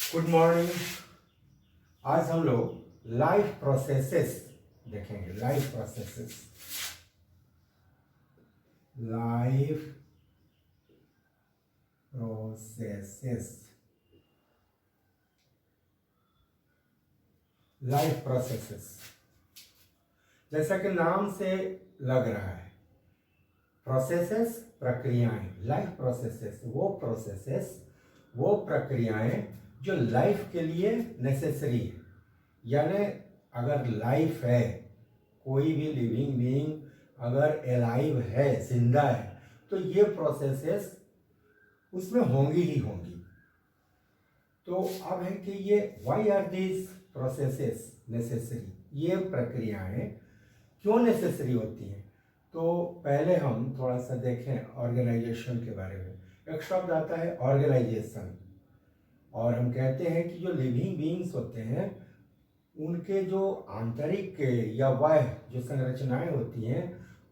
Good morning. आज हम लोग लाइफ प्रोसेसेस देखेंगे। Life processes, life processes, life processes. जैसा कि नाम से लग रहा है, प्रोसेसेस प्रक्रियाएं। लाइफ प्रोसेसेस वो प्रक्रियाएं जो लाइफ के लिए नेसेसरी है। यानी अगर लाइफ है, कोई भी लिविंग बीइंग अगर एलाइव है, जिंदा है, तो ये प्रोसेसेस उसमें होंगी ही होंगी। तो अब है कि ये why are these processes necessary, ये प्रक्रियाएं क्यों नेसेसरी होती हैं। तो पहले हम थोड़ा सा देखें ऑर्गेनाइजेशन के बारे में। एक शब्द आता है ऑर्गेनाइजेशन, और हम कहते हैं कि जो लिविंग बीइंग्स होते हैं उनके जो आंतरिक या बाह्य जो संरचनाएं होती हैं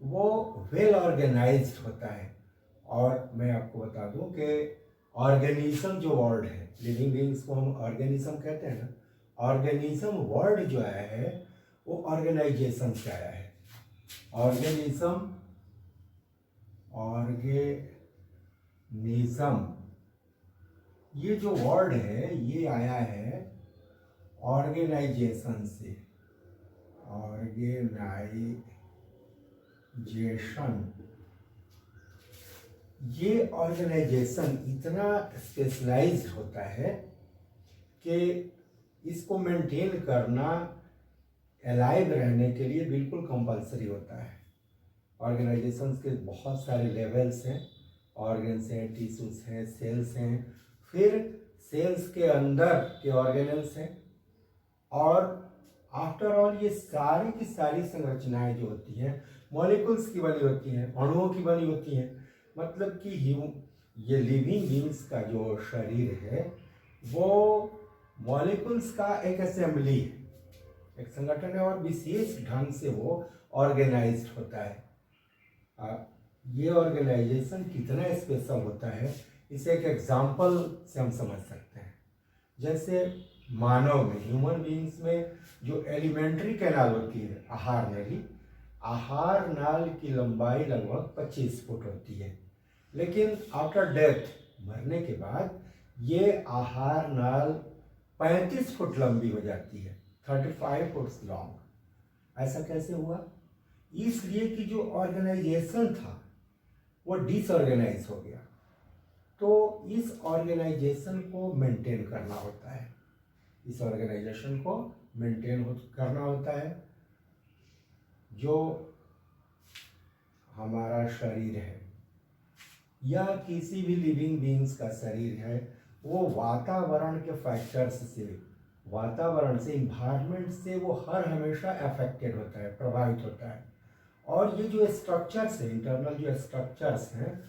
वो वेल ऑर्गेनाइज्ड होता है। और मैं आपको बता दूं कि ऑर्गेनिज्म जो वर्ड है, लिविंग बीइंग्स को हम ऑर्गेनिज्म कहते हैं ना, ऑर्गेनिज्म वर्ड जो आया है वो ऑर्गेनाइजेशन से आया है। ऑर्गेनिज्म, ये जो वर्ड है ये आया है ऑर्गेनाइजेशन से। ऑर्गेनाइजेशन, ये ऑर्गेनाइजेशन इतना स्पेशलाइज्ड होता है कि इसको मेंटेन करना अलाइव रहने के लिए बिल्कुल कंपलसरी होता है। ऑर्गेनाइजेशंस के बहुत सारे लेवल्स हैं, ऑर्गन्स हैं, टिश्यूज हैं, सेल्स हैं, फिर सेल्स के अंदर के ऑर्गेनल्स हैं, और आफ्टर ऑल ये सारी की सारी संरचनाएं जो होती हैं मॉलिक्यूल्स की बनी होती हैं, अणुओं की बनी होती हैं। मतलब कि ये लिविंग बीइंग्स का जो शरीर है वो मॉलिक्यूल्स का एक असेंबली है, एक संगठन है, और विशेष ढंग से वो ऑर्गेनाइज्ड होता है। ये ऑर्गेनाइजेशन कितना स्पेशल होता है इसे एक एग्जाम्पल से हम समझ सकते हैं। जैसे मानव में, ह्यूमन बीइंग्स में जो एलिमेंट्री कैनाल होती है, आहार नली, आहार नाल की लंबाई लगभग 25 फुट होती है। लेकिन आफ्टर डेथ, मरने के बाद, ये आहार नाल 35 फुट लंबी हो जाती है, 35 फुट लॉन्ग। ऐसा कैसे हुआ? इसलिए कि जो ऑर्गेनाइजेशन था वो डिसऑर्गेनाइज हो गया। तो इस ऑर्गेनाइजेशन को मेंटेन करना होता है, इस ऑर्गेनाइजेशन को मेंटेन करना होता है। जो हमारा शरीर है या किसी भी लिविंग बीइंग्स का शरीर है, वो वातावरण के फैक्टर्स से, वातावरण से, इन्वायरमेंट से वो हर हमेशा अफेक्टेड होता है, प्रभावित होता है। और ये जो स्ट्रक्चर्स हैं, इंटरनल जो स्ट्रक्चर्स हैं,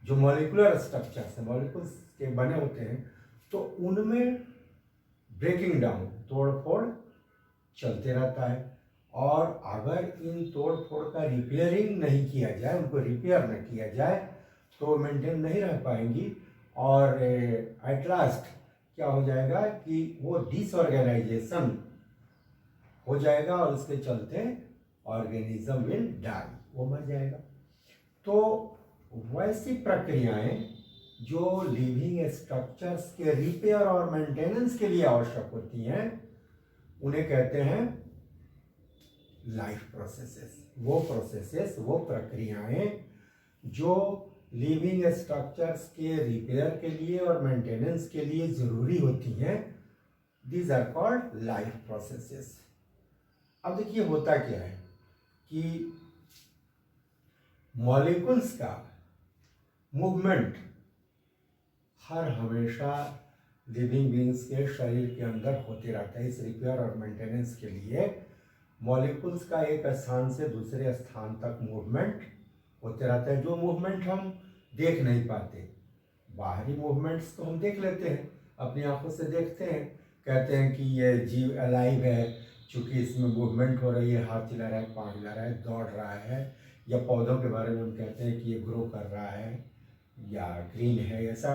जो मॉलिक्यूलर स्ट्रक्चर्स हैं, मॉलिक्यूल्स के बने होते हैं, तो उनमें ब्रेकिंग डाउन, तोड़ फोड़ चलते रहता है। और अगर इन तोड़ फोड़ का रिपेयरिंग नहीं किया जाए, उनको रिपेयर न किया जाए, तो मेंटेन नहीं रह पाएंगी, और एट लास्ट क्या हो जाएगा कि वो डिसऑर्गेनाइजेशन हो जाएगा, और उसके चलते ऑर्गेनिज्म विल डाई, वो मर जाएगा। तो वैसी प्रक्रियाएं जो लिविंग स्ट्रक्चर्स के रिपेयर और मेंटेनेंस के लिए आवश्यक होती हैं उन्हें कहते हैं लाइफ प्रोसेसेस। वो प्रक्रियाएं जो लिविंग स्ट्रक्चर्स के रिपेयर के लिए और मेंटेनेंस के लिए जरूरी होती हैं, these are called life processes. अब देखिए होता क्या है कि मॉलिक्यूल्स का मूवमेंट हर हमेशा लिविंग बीइंग्स के शरीर के अंदर होते रहता है। इस रिपेयर और मेंटेनेंस के लिए मॉलिक्यूल्स का एक स्थान से दूसरे स्थान तक मूवमेंट होते रहता है, जो मूवमेंट हम देख नहीं पाते। बाहरी मूवमेंट्स तो हम देख लेते हैं, अपनी आंखों से देखते हैं, कहते हैं कि ये जीव अलाइव है चूँकि इसमें मूवमेंट हो रही है, हाथ हिला रहा है, पाँव हिला रहा है, दौड़ रहा है। या पौधों के बारे में हम कहते हैं कि ये ग्रो कर रहा है या ग्रीन है। ऐसा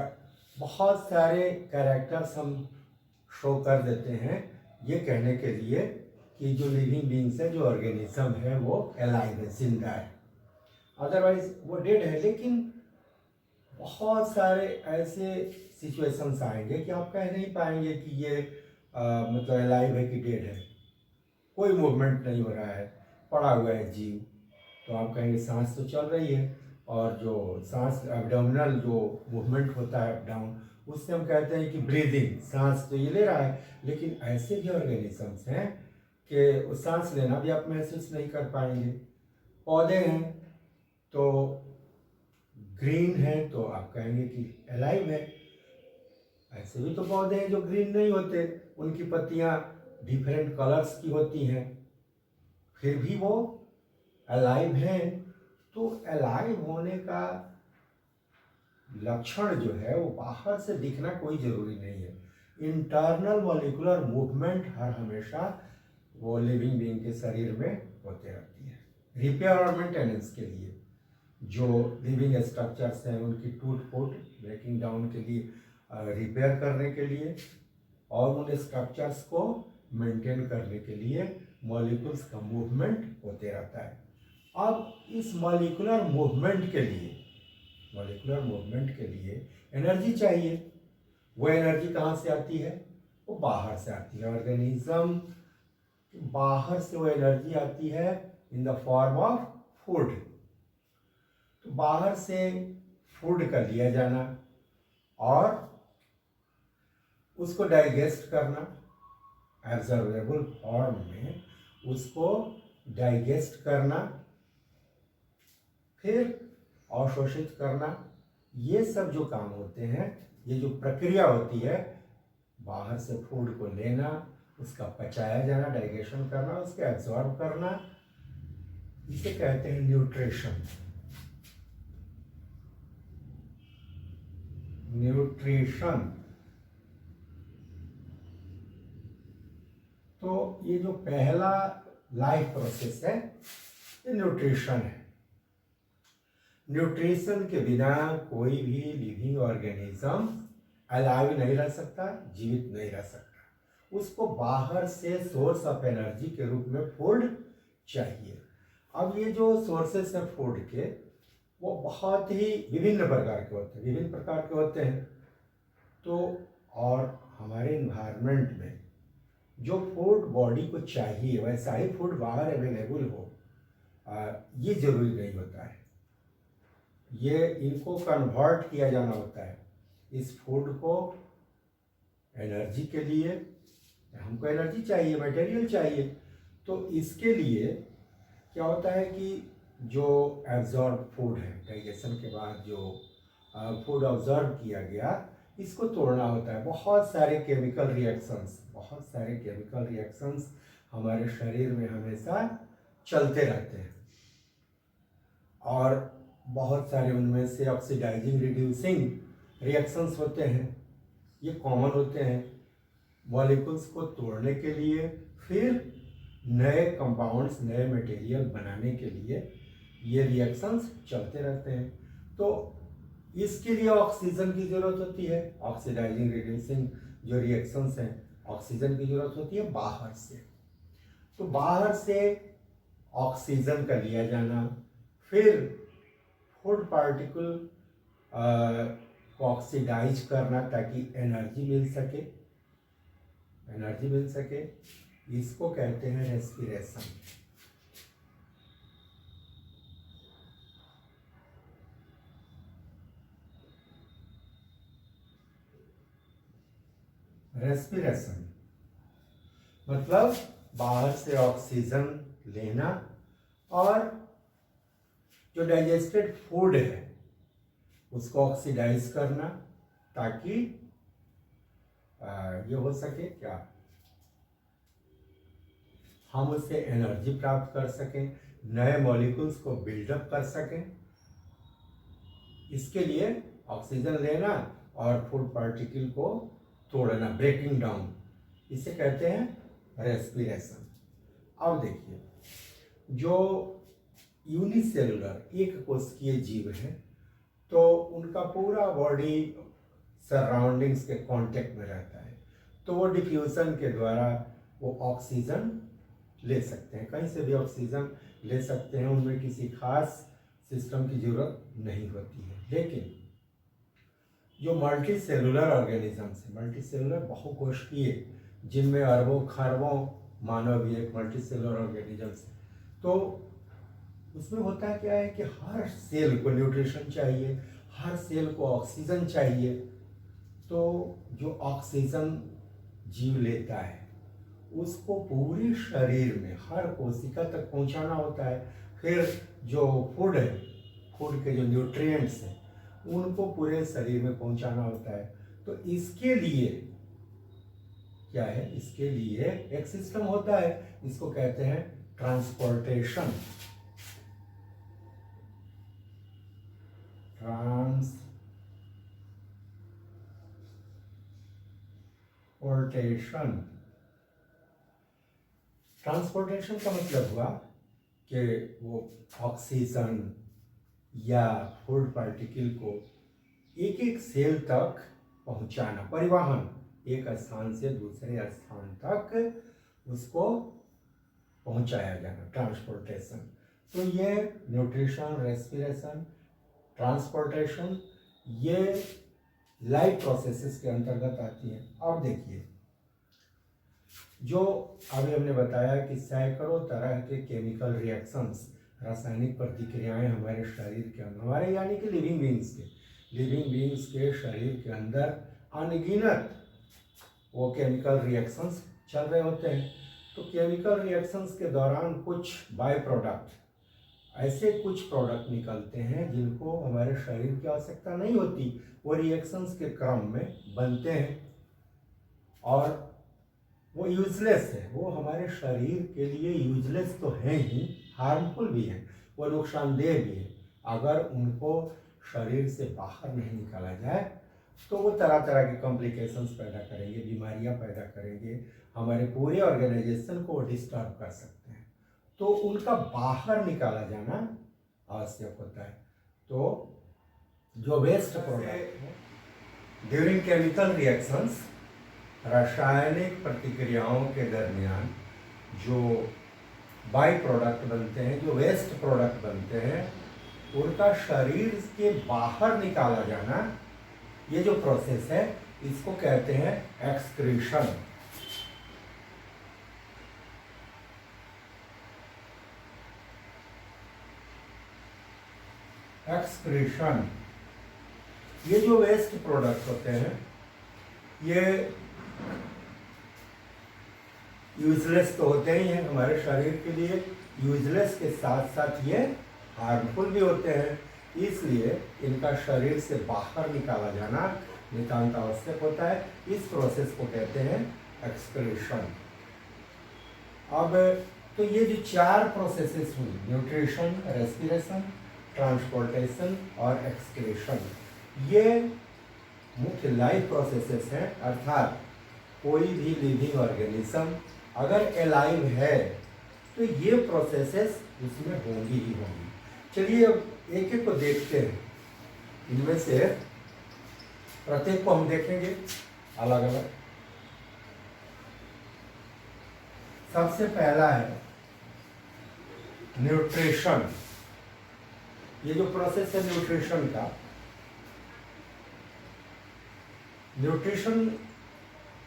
बहुत सारे कैरेक्टर्स हम शो कर देते हैं, ये कहने के लिए कि जो लिविंग बींग्स है, जो ऑर्गेनिज्म है, वो अलाइव है, जिंदा है। अदरवाइज वो डेड है। लेकिन बहुत सारे ऐसे सिचुएशंस आएंगे कि आप कह नहीं पाएंगे कि ये मतलब अलाइव है कि डेड है। कोई मूवमेंट नहीं हो रहा है, पड़ा हुआ है जीव, तो आप कहेंगे सांस तो चल रही है, और जो सांस एब्डोमिनल जो मूवमेंट होता है अप डाउन, उससे हम कहते हैं कि ब्रीदिंग, सांस तो ये ले रहा है। लेकिन ऐसे भी ऑर्गेनिजम्स हैं कि सांस लेना भी आप महसूस नहीं कर पाएंगे। पौधे हैं तो ग्रीन है तो आप कहेंगे कि अलाइव है। ऐसे भी तो पौधे हैं जो ग्रीन नहीं होते, उनकी पत्तियां डिफरेंट कलर्स की होती हैं, फिर भी वो अलाइव हैं। तो अलाइव होने का लक्षण जो है वो बाहर से दिखना कोई जरूरी नहीं है। इंटरनल मॉलिक्यूलर मूवमेंट हर हमेशा वो लिविंग बीइंग के शरीर में होते रहती है। रिपेयर और मेंटेनेंस के लिए जो लिविंग स्ट्रक्चर्स हैं उनकी टूट फूट, ब्रेकिंग डाउन के लिए, रिपेयर करने के लिए, और उन स्ट्रक्चर्स को मेंटेन करने के लिए मॉलिक्यूल्स का मूवमेंट होते रहता है। अब इस मॉलिक्यूलर मूवमेंट के लिए एनर्जी चाहिए। वो एनर्जी कहाँ से आती है? वो बाहर से आती है। ऑर्गेनिज्म बाहर से वो एनर्जी आती है in the form of food. तो बाहर से फूड का लिया जाना और उसको डाइजेस्ट करना, एब्जॉर्बेबल फॉर्म में उसको डाइजेस्ट करना, फिर अवशोषित करना, ये सब जो काम होते हैं, ये जो प्रक्रिया होती है, बाहर से फूड को लेना, उसका पचाया जाना, डाइजेशन करना, उसके एब्जॉर्ब करना, इसे कहते हैं न्यूट्रिशन। तो ये जो पहला लाइफ प्रोसेस है, ये न्यूट्रिशन है। न्यूट्रिशन के बिना कोई भी लिविंग ऑर्गेनिज्म अलाइव नहीं रह सकता, जीवित नहीं रह सकता। उसको बाहर से सोर्स ऑफ एनर्जी के रूप में फूड चाहिए। अब ये जो सोर्सेस हैं फूड के, वो बहुत ही विभिन्न प्रकार के होते हैं। तो और हमारे इन्वायरमेंट में जो फूड बॉडी को चाहिए वैसा ही फूड बाहर अवेलेबल हो, ये जरूरी नहीं होता है। ये इनको कन्वर्ट किया जाना होता है। इस फूड को एनर्जी के लिए, हमको एनर्जी चाहिए, मटेरियल चाहिए, तो इसके लिए क्या होता है कि जो एब्जॉर्ब फूड है, डाइजेशन के बाद जो फूड ऑब्जर्व किया गया, इसको तोड़ना होता है। बहुत सारे केमिकल रिएक्शंस हमारे शरीर में हमेशा चलते रहते हैं, और बहुत सारे उनमें से ऑक्सीडाइजिंग रिड्यूसिंग रिएक्शंस होते हैं, ये कॉमन होते हैं। मॉलिक्यूल्स को तोड़ने के लिए, फिर नए कंपाउंड्स, नए मटेरियल बनाने के लिए ये रिएक्शंस चलते रहते हैं। तो इसके लिए ऑक्सीजन की ज़रूरत होती है। ऑक्सीडाइजिंग रिड्यूसिंग जो रिएक्शंस हैं, ऑक्सीजन की ज़रूरत होती है बाहर से। तो बाहर से ऑक्सीजन का लिया जाना, फिर फूड पार्टिकल को ऑक्सीडाइज करना ताकि एनर्जी मिल सके, इसको कहते हैं रेस्पिरेशन। मतलब बाहर से ऑक्सीजन लेना और जो डाइजेस्टेड फूड है उसको ऑक्सीडाइज करना ताकि ये हो सके, क्या हम उससे एनर्जी प्राप्त कर सकें, नए मॉलिक्यूल्स को बिल्डअप कर सकें। इसके लिए ऑक्सीजन लेना और फूड पार्टिकल को तोड़ना, ब्रेकिंग डाउन, इसे कहते हैं रेस्पिरेशन। अब देखिए, जो यूनिसेलुलर एक कोशिकीय जीव है, तो उनका पूरा बॉडी सराउंडिंग्स के कांटेक्ट में रहता है। तो वो डिफ्यूज़न के द्वारा वो ऑक्सीजन ले सकते हैं, कहीं से भी ऑक्सीजन ले सकते हैं, उनमें किसी खास सिस्टम की ज़रूरत नहीं होती है। लेकिन जो मल्टी सेलुलर ऑर्गेनिजम्स हैं, मल्टी सेलुलर बहुकोशिकीय, जिनमें अरबों खरबों मानव भी एक मल्टी सेलुलर ऑर्गेनिजम्स है, तो उसमें होता क्या है कि हर सेल को न्यूट्रिशन चाहिए, हर सेल को ऑक्सीजन चाहिए। तो जो ऑक्सीजन जीव लेता है उसको पूरे शरीर में हर कोशिका तक पहुंचाना होता है। फिर जो फूड है, फूड के जो न्यूट्रिएंट्स हैं उनको पूरे शरीर में पहुंचाना होता है। तो इसके लिए क्या है, इसके लिए एक सिस्टम होता है, इसको कहते हैं ट्रांसपोर्टेशन। ट्रांसपोर्टेशन का मतलब हुआ कि वो ऑक्सीजन या फूड पार्टिकल को एक एक सेल तक पहुंचाना, परिवहन, एक स्थान से दूसरे स्थान तक उसको पहुंचाया जाना, ट्रांसपोर्टेशन। तो ये न्यूट्रिशन, रेस्पिरेशन, ट्रांसपोर्टेशन, ये लाइफ प्रोसेसेस के अंतर्गत आती हैं। अब देखिए, जो अभी हमने बताया कि सैकड़ों तरह के केमिकल रिएक्शंस, रासायनिक प्रतिक्रियाएं हमारे शरीर के अंदर, हमारे यानी कि लिविंग बीइंग्स के शरीर के अंदर अनगिनत वो केमिकल रिएक्शंस चल रहे होते हैं। तो केमिकल रिएक्शंस के दौरान कुछ बाय प्रोडक्ट, ऐसे कुछ प्रोडक्ट निकलते हैं जिनको हमारे शरीर की आवश्यकता नहीं होती, वो रिएक्शंस के क्रम में बनते हैं और वो यूजलेस है, वो हमारे शरीर के लिए यूजलेस तो हैं ही, हार्मफुल भी हैं, वो नुकसानदेह भी है। अगर उनको शरीर से बाहर नहीं निकाला जाए तो वो तरह तरह के कॉम्प्लिकेशंस पैदा करेंगे, बीमारियां पैदा करेंगे, हमारे पूरे ऑर्गेनाइजेशन को डिस्टर्ब कर सकते हैं। तो उनका बाहर निकाला जाना आवश्यक होता है। तो जो waste product during chemical reactions, रासायनिक प्रतिक्रियाओं के दरमियान जो बाई प्रोडक्ट बनते हैं, जो वेस्ट प्रोडक्ट बनते हैं, उनका शरीर के बाहर निकाला जाना, ये जो प्रोसेस है इसको कहते हैं एक्सक्रीशन। एक्सक्रीशन, ये जो वेस्ट प्रोडक्ट होते हैं ये यूजलेस तो होते ही हैं हमारे शरीर के लिए, यूजलेस के साथ साथ ये हार्मफुल भी होते हैं, इसलिए इनका शरीर से बाहर निकाला जाना नितांत आवश्यक होता है। इस प्रोसेस को कहते हैं एक्सक्रीशन। अब तो ये जो चार प्रोसेसेस हुई, न्यूट्रिशन, रेस्पिरेशन, ट्रांसपोर्टेशन और एक्सक्रीशन, ये मुख्य लाइफ प्रोसेसेस हैं। अर्थात कोई भी लिविंग ऑर्गेनिज्म अगर एलाइव है तो ये प्रोसेसेस उसमें होंगी ही होंगी। चलिए अब एक एक को देखते हैं, इनमें से प्रत्येक को हम देखेंगे अलग अलग। सबसे पहला है न्यूट्रिशन। ये जो प्रोसेस है न्यूट्रिशन का, न्यूट्रिशन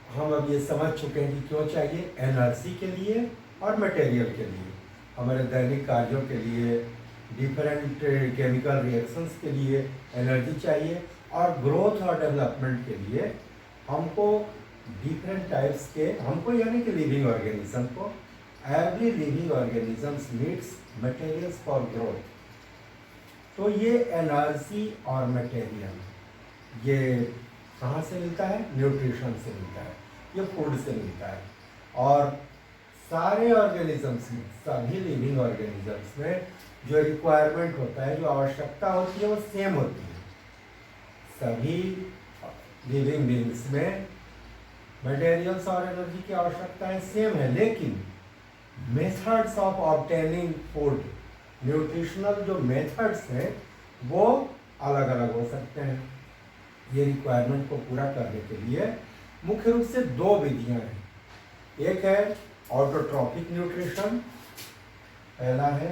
हम अब ये समझ चुके हैं कि क्यों चाहिए, एनर्जी के लिए और मटेरियल के लिए, हमारे दैनिक कार्यों के लिए, डिफरेंट केमिकल रिएक्शंस के लिए एनर्जी चाहिए, और ग्रोथ और डेवलपमेंट के लिए हमको डिफरेंट टाइप्स के, हमको यानी कि लिविंग ऑर्गेनिज्म को, every living organisms needs materials for growth. तो ये एनर्जी और मटेरियल ये कहाँ से मिलता है, न्यूट्रिशन से मिलता है, ये फूड से मिलता है। और सारे ऑर्गेनिजम्स में, सभी लिविंग ऑर्गेनिजम्स में जो रिक्वायरमेंट होता है, जो आवश्यकता होती है, वो सेम होती है। सभी लिविंग बीइंग्स में मटेरियल्स और एनर्जी की आवश्यकताएं सेम है, लेकिन methods of obtaining food, nutritional जो मेथड्स हैं वो अलग अलग हो सकते हैं। ये रिक्वायरमेंट को पूरा करने के लिए मुख्य रूप से दो विधियां हैं। एक है ऑटोट्रॉपिक न्यूट्रिशन, पहला है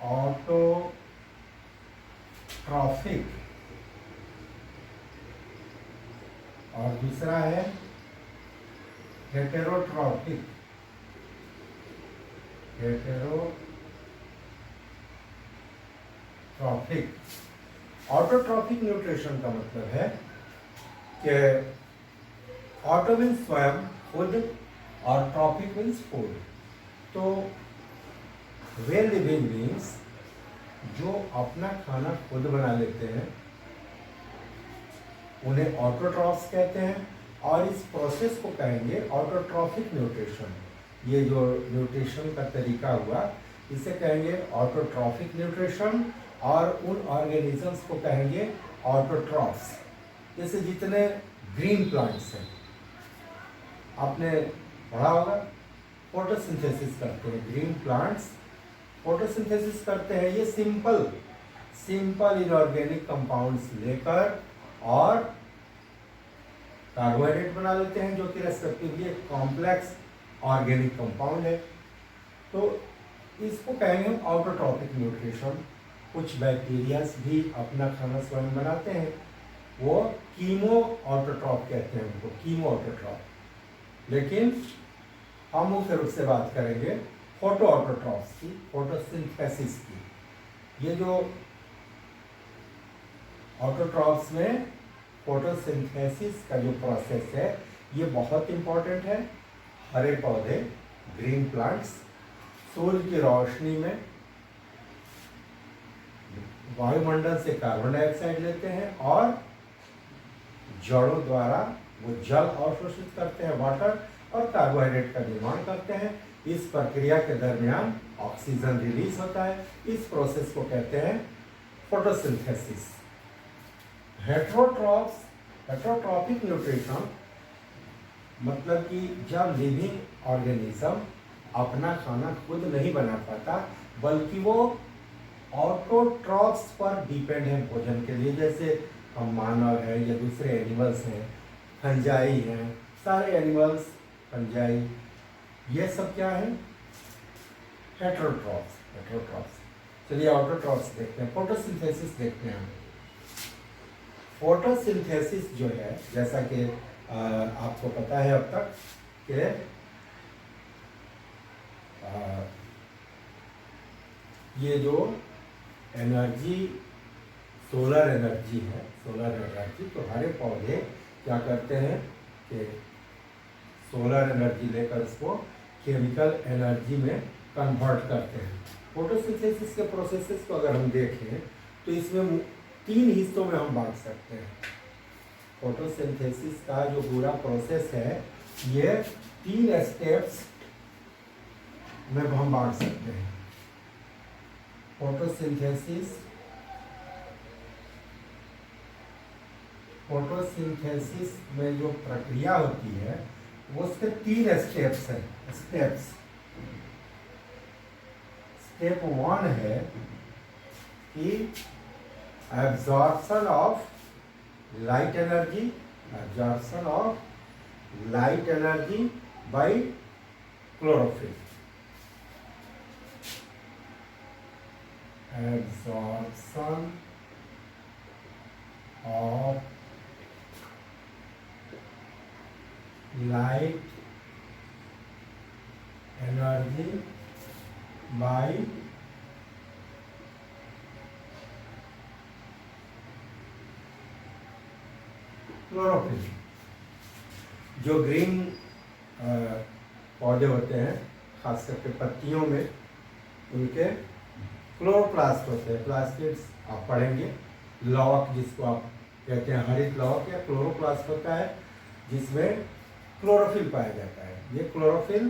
ऑटोट्रॉफिक और दूसरा है हेटेरोट्रॉफिक। ऑटोट्रॉफिक न्यूट्रिशन का मतलब है कि ऑटो मीन्स स्वयं, खुद, और ट्रॉफिक मीन्स फूड। तो वेल लिविंग मीन्स जो अपना खाना खुद बना लेते हैं उन्हें ऑटोट्रॉफ्स कहते हैं, और इस प्रोसेस को कहेंगे ऑटोट्रॉफिक न्यूट्रिशन। ये जो न्यूट्रिशन का तरीका हुआ इसे कहेंगे ऑटोट्रॉफिक न्यूट्रिशन, और उन ऑर्गेनिजम्स को कहेंगे ऑटोट्रॉफ्स। जैसे जितने ग्रीन प्लांट्स हैं, आपने पढ़ा होगा, फोटोसिंथेसिस करते हैं। ग्रीन प्लांट्स फोटोसिंथेसिस करते हैं। ये सिंपल इनऑर्गेनिक कंपाउंड्स लेकर और कार्बोहाइड्रेट बना लेते हैं, जो कि रेस्पेक्टिवली एक कॉम्प्लेक्स ऑर्गेनिक कंपाउंड है। तो इसको कहेंगे हम ऑटोट्रॉफिक न्यूट्रिशन। कुछ बैक्टीरियाज भी अपना खाना स्वयं बनाते हैं, वो कीमो ऑटोट्रॉफ कहते हैं उनको, कीमो ऑटोट्रॉफ। लेकिन हम मुख्य रूप से बात करेंगे फोटो ऑटोट्रॉफ्स की, फोटोसिंथेसिस की। ये जो ऑटोट्रॉफ्स में फोटोसिंथेसिस का जो प्रोसेस है ये बहुत इंपॉर्टेंट है। हरे पौधे, ग्रीन प्लांट्स, सूर्य की रोशनी में वायुमंडल से कार्बन डाइऑक्साइड लेते हैं और जड़ों द्वारा वो जल अवशोषित करते हैं, वाटर, और कार्बोहाइड्रेट का निर्माण करते हैं। इस प्रक्रिया के दरमियान ऑक्सीजन रिलीज होता है। इस प्रोसेस को कहते हैं फोटोसिंथेसिस। हेटेरोट्रॉफिक न्यूट्रिशन मतलब कि जब लिविंग ऑर्गेनिज्म अपना खाना खुद नहीं बना पाता, बल्कि वो ऑटोट्रॉफ्स पर डिपेंड है भोजन के लिए। जैसे हम मानव हैं या दूसरे एनिमल्स हैं, फंजाई हैं, सारे एनिमल्स, फंजाई, ये सब क्या है? हेटेरोट्रॉफ्स। चलिए ऑटोट्रॉफ्स देखते हैं, फोटोसिंथेसिस देखते हैं। फोटोसिंथेसिस जो है, जैसा कि आपको पता है अब तक कि ये जो एनर्जी सोलर एनर्जी है, सोलर एनर्जी, तो हरे पौधे क्या करते हैं कि सोलर एनर्जी लेकर उसको केमिकल एनर्जी में कन्वर्ट करते हैं। फोटोसिंथेसिस के प्रोसेसेस को अगर हम देखें तो इसमें 3 हिस्सों में हम बांट सकते हैं। फोटोसिंथेसिस का जो पूरा प्रोसेस है ये 3 स्टेप्स में हम बांट सकते हैं। फोटोसिंथेसिस में जो प्रक्रिया होती है वो उसके 3 स्टेप्स हैं। स्टेप 1 है कि absorption of light energy by chlorophyll. Absorption of light energy by chlorophyll. जो ग्रीन पौधे होते हैं, खास करके पत्तियों में, उनके क्लोरोप्लास्ट होते हैं। प्लास्टिड्स आप पढ़ेंगे, लवक जिसको आप कहते हैं, हरित लवक या क्लोरोप्लास्ट होता है, जिसमें क्लोरोफिल पाया जाता है। ये क्लोरोफिल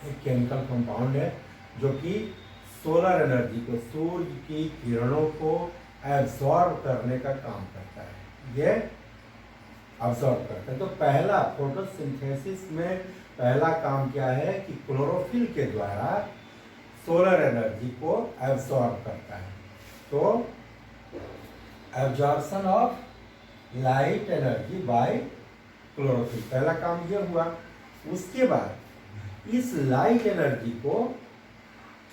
एक केमिकल कंपाउंड है जो कि सोलर एनर्जी को, सूर्य की किरणों को एब्जॉर्ब करने का काम करता है। ये अब्जॉर्ब करते हैं। तो पहला फोटोसिंथेसिस में पहला काम क्या है कि क्लोरोफिल के द्वारा सोलर एनर्जी को एब्जॉर्ब करता है। तो absorption of light energy by chlorophyll. पहला काम ये हुआ। उसके बाद इस लाइट एनर्जी को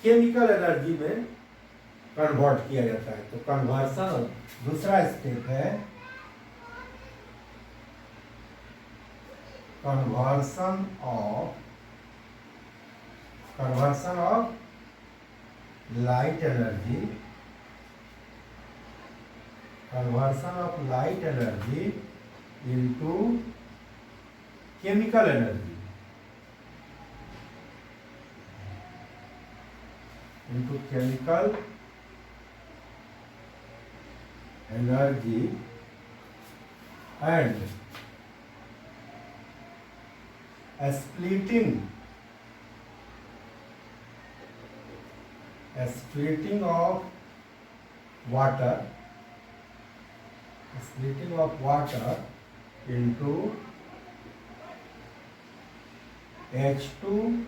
केमिकल एनर्जी में कन्वर्ट किया जाता है। तो कन्वर्सन दूसरा स्टेप है conversion of light energy into chemical energy and splitting of water into H2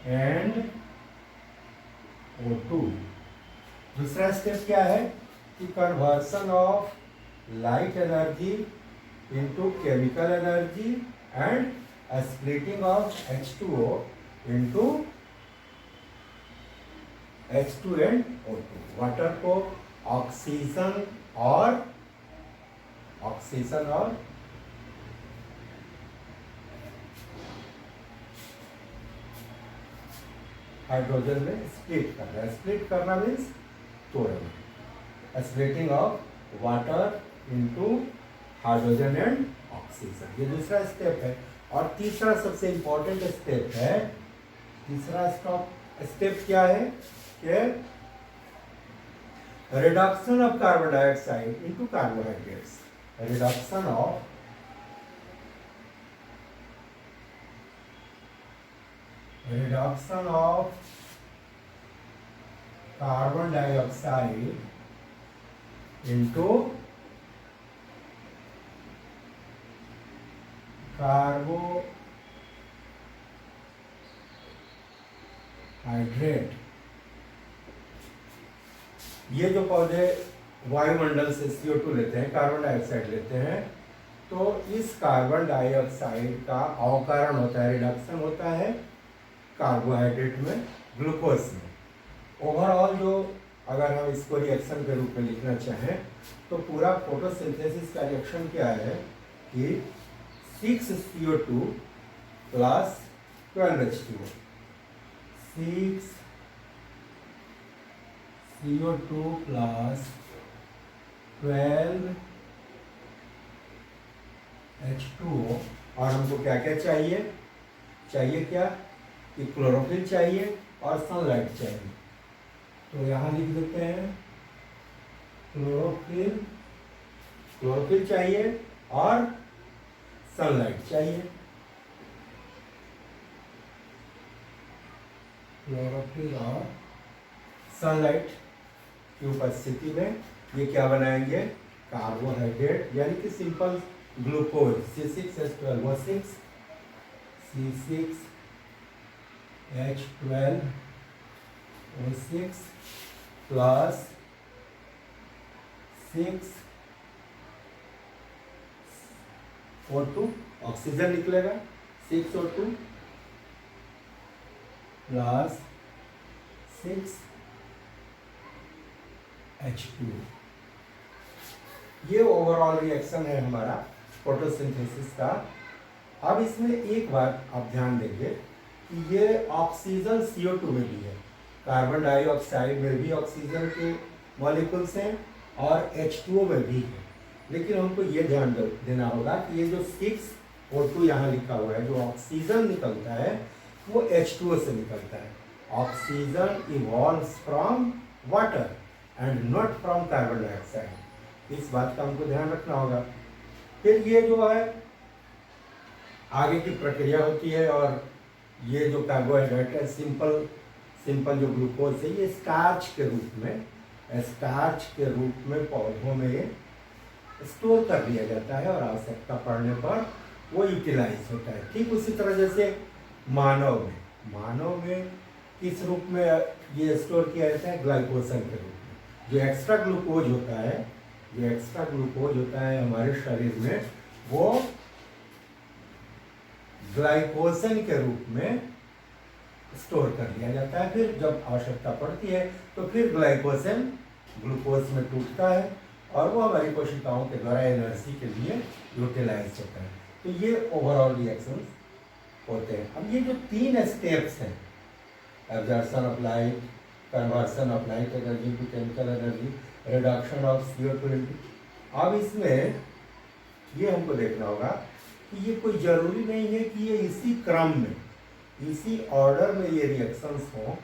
and O2। दूसरा स्टेप क्या है कि conversion of light energy into chemical energy and splitting of H2O into H2 and O2। Water को oxygen और hydrogen में split करना है। Split करना मीन्स तोड़ना। Splitting of water into hydrogen and oxygen, ये दूसरा स्टेप है। और तीसरा सबसे इंपॉर्टेंट स्टेप है, तीसरा स्टेप क्या है कि reduction of carbon dioxide into carbohydrates. Reduction of carbon dioxide into carbohydrate. ये जो पौधे वायुमंडल से CO2 लेते हैं, कार्बन डाइऑक्साइड लेते हैं, तो इस कार्बन डाइऑक्साइड का अवकरण होता है, रिडक्शन होता है कार्बोहाइड्रेट में, ग्लूकोज में। ओवरऑल जो अगर हम इसको रिएक्शन के रूप में लिखना चाहें तो पूरा फोटोसिंथेसिस का रिएक्शन क्या है कि 6 CO2 plus 12 H2O, 6 CO2 plus 12 H2O। और हमको क्या क्या चाहिए क्या कि क्लोरोफिल चाहिए और सनलाइट चाहिए। तो यहाँ लिख देते हैं क्लोरोफिल चाहिए और सनलाइट चाहिए। क्लोरोफिल और सनलाइट की उपस्थिति में ये क्या बनाएंगे, कार्बोहाइड्रेट, यानी कि simple glucose C6H12O6 C6H12O6 plus 6O2, oxygen निकलेगा 6O2 प्लस 6H2। ये ओवरऑल रिएक्शन है हमारा फोटोसिंथेसिस का। अब इसमें एक बात आप ध्यान देंगे कि ये ऑक्सीजन CO2 में भी है, कार्बन डाइऑक्साइड में भी ऑक्सीजन के मॉलिक्यूल्स हैं और H2O में भी है। लेकिन हमको ये ध्यान देना होगा कि ये जो 6O2 यहाँ लिखा हुआ है, जो ऑक्सीजन निकलता है वो H2O से निकलता है। Oxygen evolves from water and not from carbon dioxide. इस बात का हमको ध्यान रखना होगा। फिर ये जो है आगे की प्रक्रिया होती है, और ये जो कार्बोहाइड्रेट है सिंपल जो ग्लूकोज है, ये स्टार्च के रूप में पौधों में स्टोर कर दिया जाता है और आवश्यकता पड़ने पर वो यूटिलाइज होता है। ठीक उसी तरह जैसे मानव में किस रूप में ये स्टोर किया जाता है, ग्लाइकोजन के रूप में। जो एक्स्ट्रा ग्लूकोज होता है हमारे शरीर में, वो ग्लाइकोजन के रूप में स्टोर कर लिया जाता है। फिर जब आवश्यकता पड़ती है तो फिर ग्लाइकोजन ग्लूकोज में टूटता है और वो हमारी कोशिकाओं के द्वारा एनर्जी के लिए यूटिलाइज होता है। तो ये ओवरऑल रिएक्शन होते हैं। अब ये जो 3 स्टेप्स हैं, absorption of light, conversion of light energy to chemical energy, reduction of CO2, अब इसमें ये हमको देखना होगा कि ये कोई ज़रूरी नहीं है कि ये इसी क्रम में, इसी ऑर्डर में ये रिएक्शंस हों,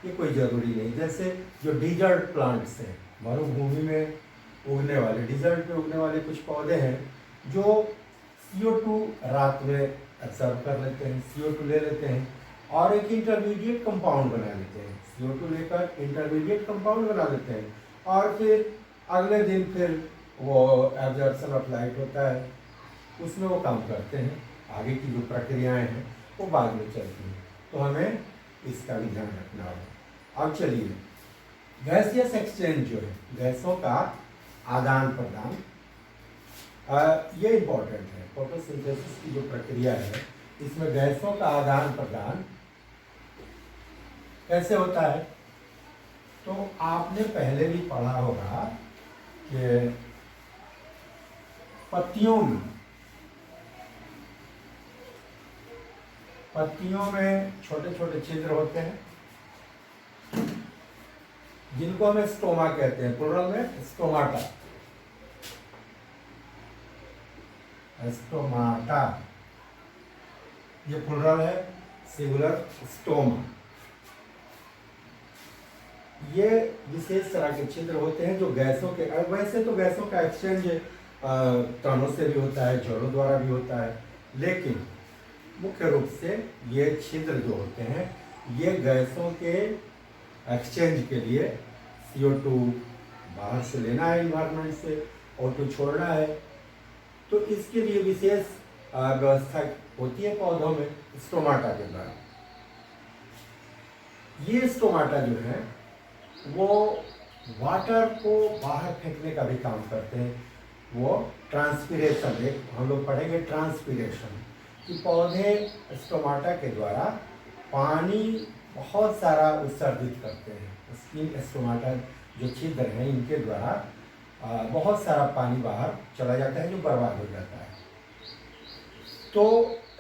ये कोई ज़रूरी नहीं। जैसे जो डिजर्ट प्लांट्स हैं, मरुभूमि में उगने वाले, डिजर्ट में उगने वाले कुछ पौधे हैं जो CO2 रात में एब्जॉर्ब कर लेते हैं, CO2 ले लेते हैं और एक इंटरमीडिएट कंपाउंड बना लेते हैं। CO2 लेकर इंटरमीडिएट कंपाउंड बना लेते हैं और फिर अगले दिन फिर वो एब्जॉर्प्शन ऑफ लाइट होता है, उसमें वो काम करते हैं। आगे की जो प्रक्रियाएं हैं वो बाद में चलती हैं, तो हमें इसका भी ध्यान रखना होगा। अब चलिए, गैसियस एक्सचेंज जो है, गैसों का आदान प्रदान, ये इम्पोर्टेंट है। फोटोसिंथेसिस की जो प्रक्रिया है, इसमें गैसों का आदान प्रदान कैसे होता है? तो आपने पहले भी पढ़ा होगा कि पत्तियों में छोटे छोटे छिद्र होते हैं जिनको हमें स्टोमा कहते हैं, प्लुरल में स्टोमाटा। स्टोमाटा ये प्लुरल है, सिंगुलर स्टोमा। ये विशेष तरह के छिद्र होते हैं जो गैसों के, वैसे तो गैसों का एक्सचेंज तनों से भी होता है, जड़ों द्वारा भी होता है, लेकिन मुख्य रूप से ये छिद्र जो होते हैं ये गैसों के एक्सचेंज के लिए, CO2 बाहर से लेना है इन्वायरमेंट से, O2 छोड़ना है, तो इसके लिए विशेष व्यवस्था होती है पौधों में स्टोमाटा के द्वारा। ये स्टोमाटा जो है वो वाटर को बाहर फेंकने का भी काम करते हैं। वो ट्रांसपीरेशन, एक हम लोग पढ़ेंगे ट्रांसपीरेशन, कि पौधे स्टोमाटा के द्वारा पानी बहुत सारा उत्सर्जित करते हैं। स्किन स्टोमाटा जो छिद्र हैं इनके द्वारा बहुत सारा पानी बाहर चला जाता है जो बर्बाद हो जाता है। तो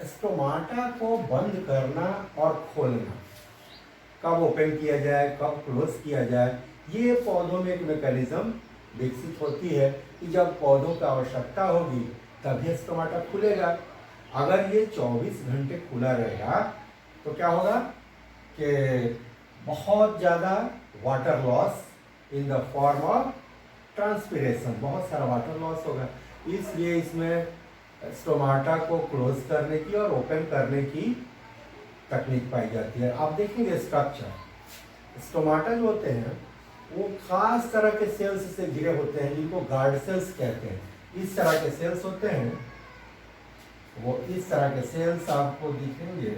स्टोमाटा को बंद करना और खोलना, कब ओपन किया जाए, कब क्लोज किया जाए, ये पौधों में एक मैकेनिज्म विकसित होती है कि जब पौधों की आवश्यकता होगी तभी स्टोमाटा खुलेगा। अगर ये 24 घंटे खुला रहेगा तो क्या होगा कि बहुत ज़्यादा water loss in the form of transpiration, बहुत सारा वाटर लॉस होगा। इसलिए इसमें स्टोमाटा को क्लोज करने की और ओपन करने की तकनीक पाई जाती है। आप देखेंगे स्ट्रक्चर, स्टोमाटा जो होते हैं वो खास तरह के सेल्स से घिरे होते हैं जिनको गार्ड सेल्स कहते हैं। इस तरह के सेल्स होते हैं, वो इस तरह के सेल्स आपको दिखेंगे।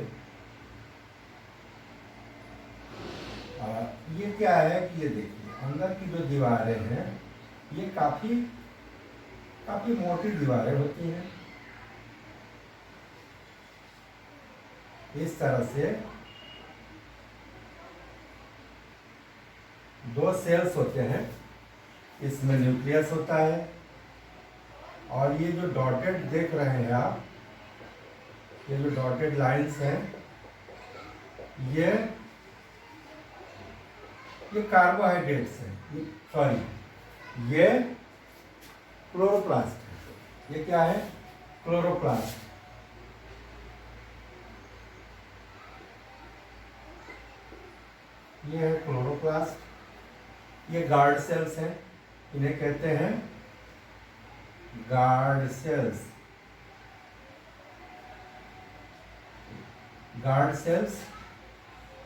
ये क्या है कि ये देखिए अंदर की जो दीवारें हैं ये काफी मोटी दीवारें होती हैं। इस तरह से 2 सेल्स होते हैं, इसमें न्यूक्लियस होता है और ये जो डॉटेड देख रहे हैं आप, ये जो डॉटेड लाइंस हैं ये कार्बोहाइड्रेट्स हैं, सॉरी ये क्लोरोप्लास्ट है। ये क्या है? क्लोरोप्लास्ट। ये है क्लोरोप्लास्ट। ये गार्ड सेल्स हैं, इन्हें कहते हैं गार्ड सेल्स। Guard cells.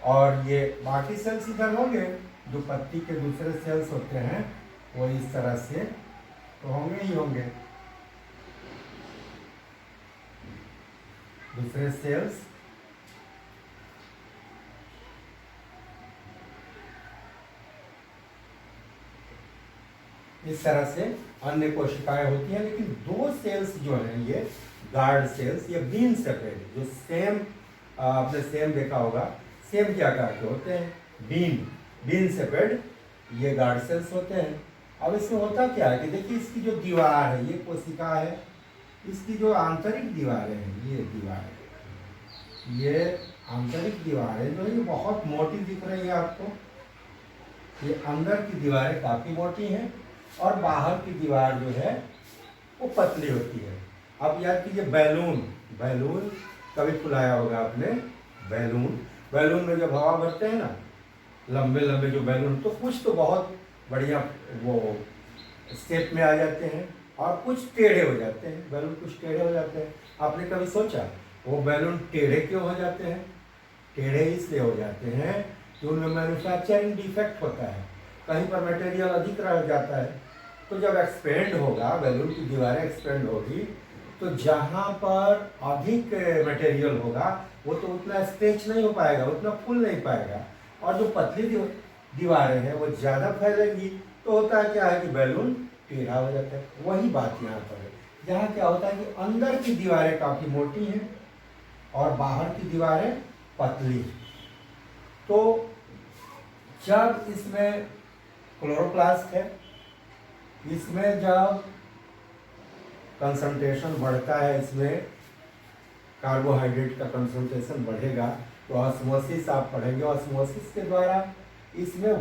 और ये बाकी सेल्स इधर होंगे, जो पत्ती के दूसरे सेल्स होते हैं वो इस तरह से तो होंगे ही होंगे। दूसरे सेल्स इस तरह से अन्य कोशिकाएं होती हैं, लेकिन दो सेल्स जो हैं ये गार्ड सेल्स, ये बीन सेपरेट, जो सेम आपने सेम देखा होगा, सेम क्या आकार के होते हैं, बीन सेपरेट, ये गार्ड सेल्स होते हैं। अब इसमें होता क्या है कि देखिए इसकी जो दीवार है, ये कोशिका है, इसकी जो आंतरिक दीवारें हैं, ये दीवारें, ये आंतरिक दीवारें जो है ये बहुत मोटी दिख रही है आपको, ये अंदर की दीवारें काफ़ी मोटी हैं और बाहर की दीवार जो है वो पतली होती है। अब याद कीजिए बैलून कभी फुलाया होगा आपने, बैलून में जब हवा भरते हैं ना, लंबे लंबे जो बैलून, तो कुछ तो बहुत बढ़िया वो शेप में आ जाते हैं और कुछ टेढ़े हो जाते हैं, बैलून कुछ टेढ़े हो जाते हैं। आपने कभी सोचा वो बैलून टेढ़े क्यों हो जाते हैं? टेढ़े इसलिए हो जाते हैं कि उनमें मैन्युफैक्चरिंग डिफेक्ट होता है, कहीं पर मटेरियल अधिक रह जाता है, तो जब एक्सपेंड होगा, बैलून की दीवारें एक्सपेंड होगी, तो जहाँ पर अधिक मटेरियल होगा वो तो उतना स्ट्रेच नहीं हो पाएगा, उतना फूल नहीं पाएगा, और जो पतली दीवारें हैं वो ज़्यादा फैलेंगी, तो होता है क्या है कि बैलून टेढ़ा हो जाता है। वही बात यहाँ पर है, यहाँ क्या होता है कि अंदर की दीवारें काफ़ी मोटी हैं और बाहर की दीवारें पतली। तो जब इसमें क्लोरोप्लास्ट है, इसमें जब कंसंट्रेशन बढ़ता है, इसमें कार्बोहाइड्रेट का कंसंट्रेशन बढ़ेगा, तो ऑस्मोसिस आप पढ़ेंगे, ऑस्मोसिस के द्वारा इसमें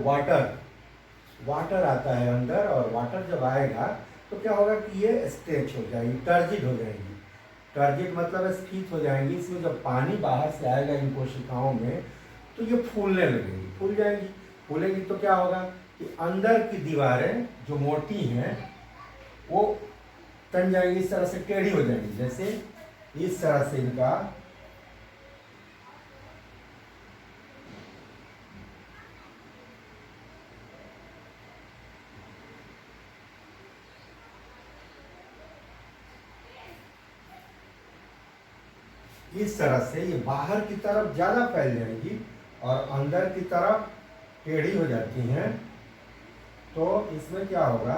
वाटर आता है अंदर, और वाटर जब आएगा तो क्या होगा कि ये स्ट्रेच हो जाएगी, टर्जिड हो जाएगी। टर्जिड मतलब स्फीत हो जाएंगी। इसमें जब पानी बाहर से आएगा इन कोशिकाओं में, तो ये फूलने लगेंगी, फूल जाएंगी। फूलेंगी तो क्या होगा कि अंदर की दीवारें जो मोटी हैं वो तन जाएंगी, इस तरह से टेढ़ी हो जाएंगी, जैसे इस तरह से इनका इस तरह से ये बाहर की तरफ ज़्यादा फैल जाएंगी और अंदर की तरफ टेढ़ी हो जाती हैं। तो इसमें क्या होगा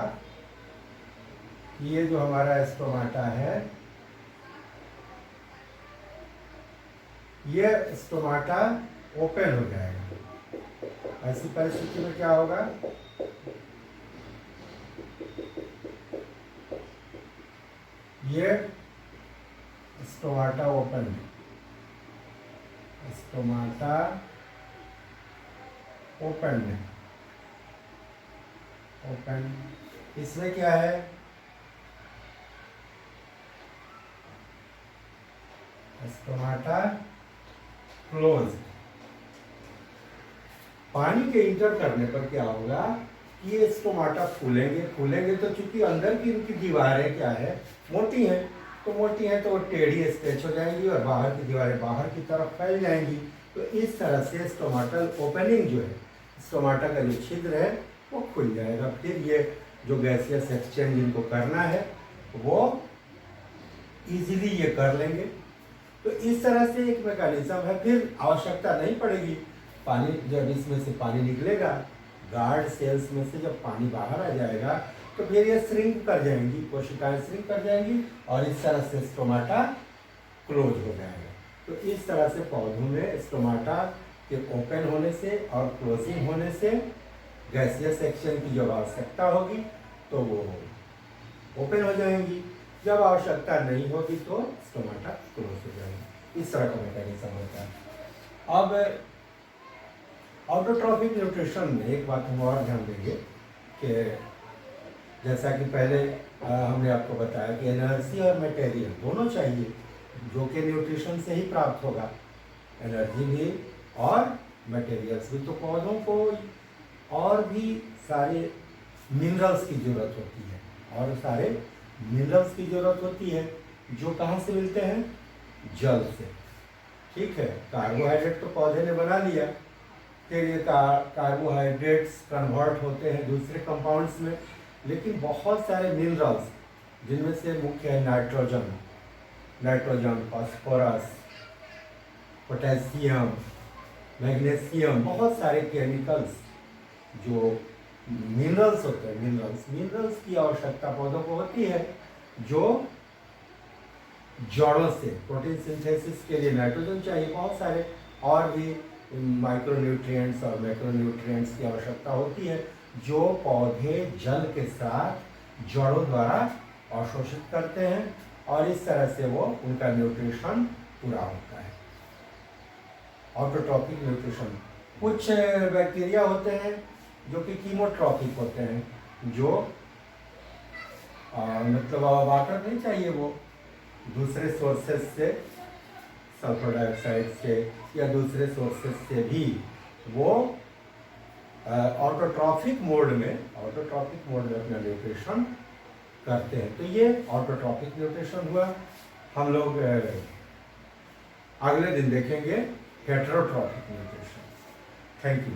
कि ये जो हमारा स्टोमाटा है, ये स्टोमाटा ओपन हो जाएगा। ऐसी परिस्थिति में क्या होगा, ये स्टोमाटा ओपन इसमें क्या है, स्टोमाटा क्लोज। पानी के इंटर करने पर क्या होगा कि ये स्टोमाटा फूलेंगे तो चूंकि अंदर की इनकी दीवारें क्या है, मोटी हैं, तो वो टेढ़ी स्ट्रेच हो जाएंगी और बाहर की दीवारें बाहर की तरफ फैल जाएंगी। तो इस तरह से स्टोमाटल ओपनिंग जो है, स्टोमाटा का जो छिद्र है वो खुल जाएगा। फिर ये जो गैसियस एक्सचेंज इनको करना है वो इजीली ये कर लेंगे। तो इस तरह से एक मैकेनिज्म है। फिर आवश्यकता नहीं पड़ेगी, पानी जब इसमें से पानी निकलेगा, गार्ड सेल्स में से जब पानी बाहर आ जाएगा, तो फिर ये श्रिंक कर जाएंगी, कोशिकाएं श्रिंक कर जाएंगी और इस तरह से स्टोमाटा क्लोज हो जाएगा। तो इस तरह से पौधों में स्टोमाटा के ओपन होने से और क्लोजिंग होने से गैसियस सेक्शन की जब आवश्यकता होगी तो वो ओपन हो जाएंगी, जब आवश्यकता नहीं होगी तो स्टोमाटा क्लोज हो जाएगी। इस तरह का मैकेनिज्म होता है। अब ऑटोट्रॉफिक न्यूट्रिशन में एक बात हम और ध्यान देंगे कि जैसा कि पहले हमने आपको बताया कि एनर्जी और मटेरियल दोनों चाहिए, जो कि न्यूट्रिशन से ही प्राप्त होगा, एनर्जी भी और मटेरियल्स भी। तो पौधों को और भी सारे मिनरल्स की ज़रूरत होती है, और सारे मिनरल्स की ज़रूरत होती है जो कहाँ से मिलते हैं, जल से। ठीक है, कार्बोहाइड्रेट तो पौधे ने बना लिया, फिर ये कार्बोहाइड्रेट्स कन्वर्ट होते हैं दूसरे कंपाउंड्स में, लेकिन बहुत सारे मिनरल्स जिनमें से मुख्य है नाइट्रोजन, फास्फोरस, पोटेशियम, मैग्नीशियम, बहुत सारे केमिकल्स जो मिनरल्स होते हैं, मिनरल्स की आवश्यकता पौधों को होती है, जो जड़ों से प्रोटीन सिंथेसिस के लिए नाइट्रोजन चाहिए, बहुत सारे और भी माइक्रोन्यूट्रिएंट्स और मैक्रोन्यूट्रिएंट्स की आवश्यकता होती है, जो पौधे जल के साथ जड़ों द्वारा अवशोषित करते हैं और इस तरह से वो उनका न्यूट्रिशन पूरा होता है। Autotrophic nutrition. कुछ बैक्टीरिया होते हैं जो कि कीमोट्रॉपिक होते हैं, जो मतलब वाटर नहीं चाहिए, वो दूसरे सोर्सेस से, सल्फर डाइऑक्साइड से या दूसरे सोर्सेस से भी वो ऑटोट्रॉपिक मोड में अपना न्यूट्रिशन करते हैं। तो ये ऑटोट्रॉपिक न्यूट्रिशन हुआ। हम लोग अगले दिन देखेंगे हेटेरोट्रॉपिक न्यूट्रिशन। Thank you.